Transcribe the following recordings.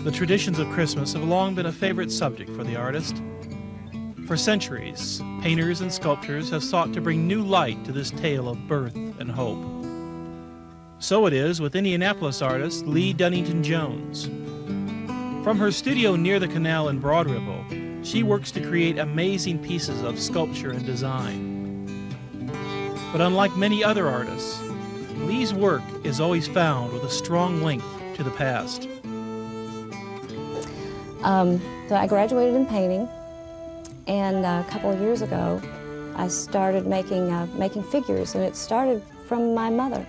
The traditions of Christmas have long been a favorite subject for the artist. For centuries, painters and sculptors have sought to bring new light to this tale of birth and hope. So it is with Indianapolis artist Leigh Dunnington Jones. From her studio near the canal in Broad Ripple, she works to create amazing pieces of sculpture and design. But unlike many other artists, Leigh's work is always found with a strong link to the past. So I graduated in painting, and a couple of years ago I started making figures, and it started from my mother.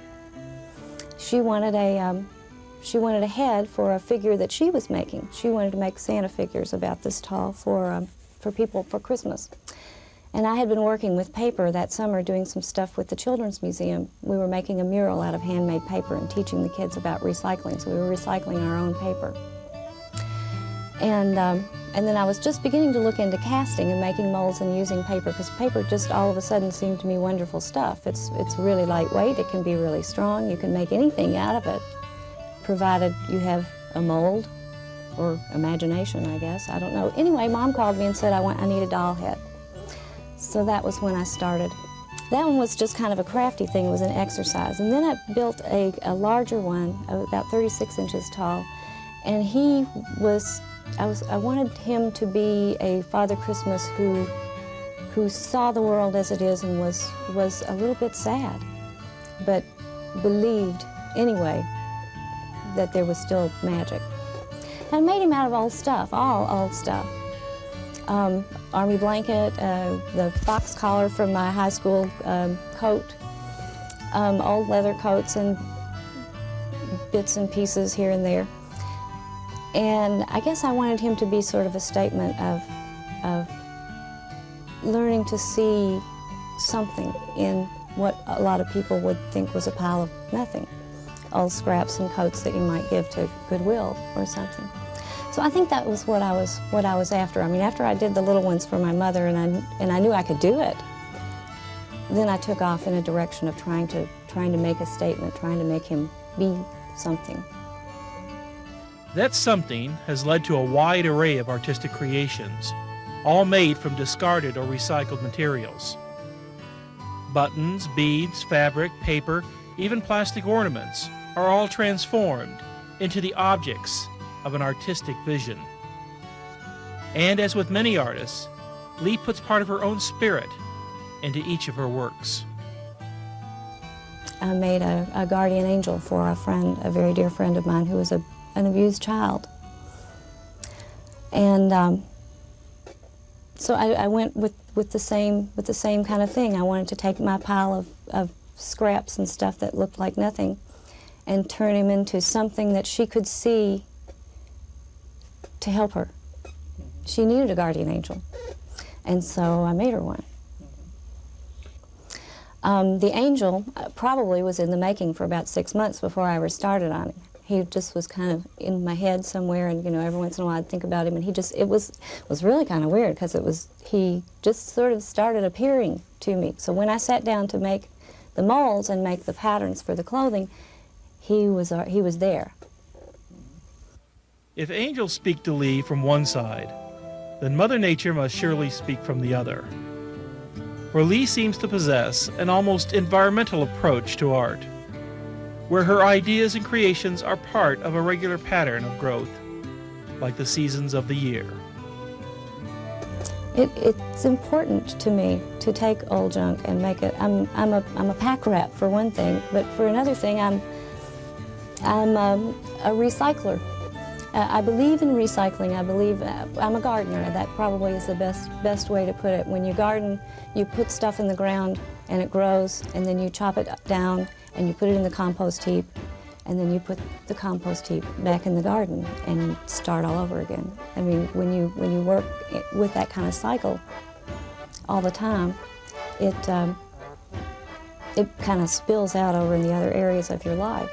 She wanted a head for a figure that she was making. She wanted to make Santa figures about this tall for people for Christmas. And I had been working with paper that summer doing some stuff with the Children's Museum. We were making a mural out of handmade paper and teaching the kids about recycling, so we were recycling our own paper. And then I was just beginning to look into casting and making molds and using paper, because paper just all of a sudden seemed to me wonderful stuff. It's really lightweight, it can be really strong, you can make anything out of it, provided you have a mold or imagination, I guess. I don't know. Anyway, Mom called me and said I need a doll head. So that was when I started. That one was just kind of a crafty thing, it was an exercise. And then I built a larger one, about 36 inches tall, and I wanted him to be a Father Christmas who saw the world as it is and was a little bit sad, but believed anyway that there was still magic. I made him out of old stuff, all old stuff. Army blanket, the fox collar from my high school coat, old leather coats and bits and pieces here and there. And I guess I wanted him to be sort of a statement of learning to see something in what a lot of people would think was a pile of nothing. Old scraps and coats that you might give to Goodwill or something. So I think that was what I was after. I mean, after I did the little ones for my mother and I knew I could do it, then I took off in a direction of trying to make a statement, trying to make him be something. That something has led to a wide array of artistic creations, all made from discarded or recycled materials. Buttons, beads, fabric, paper, even plastic ornaments are all transformed into the objects of an artistic vision. And as with many artists, Leigh puts part of her own spirit into each of her works. I made a guardian angel for a very dear friend of mine who was an abused child. And so I went with the same kind of thing. I wanted to take my pile of scraps and stuff that looked like nothing and turn him into something that she could see to help her. She needed a guardian angel, and so I made her one. The angel probably was in the making for about 6 months before I ever started on him. He just was kind of in my head somewhere, and every once in a while I'd think about him, and it was really kind of weird, because he just sort of started appearing to me. So when I sat down to make the molds and make the patterns for the clothing, he was there. If angels speak to Leigh from one side, then Mother Nature must surely speak from the other. For Leigh seems to possess an almost environmental approach to art, where her ideas and creations are part of a regular pattern of growth, like the seasons of the year. It's important to me to take old junk and make it. I'm a pack rat for one thing, but for another thing, I'm a recycler. I believe in recycling. I believe I'm a gardener. That probably is the best way to put it. When you garden, you put stuff in the ground and it grows, and then you chop it down and you put it in the compost heap, and then you put the compost heap back in the garden and start all over again. I mean, when you work with that kind of cycle all the time, it kind of spills out over in the other areas of your life.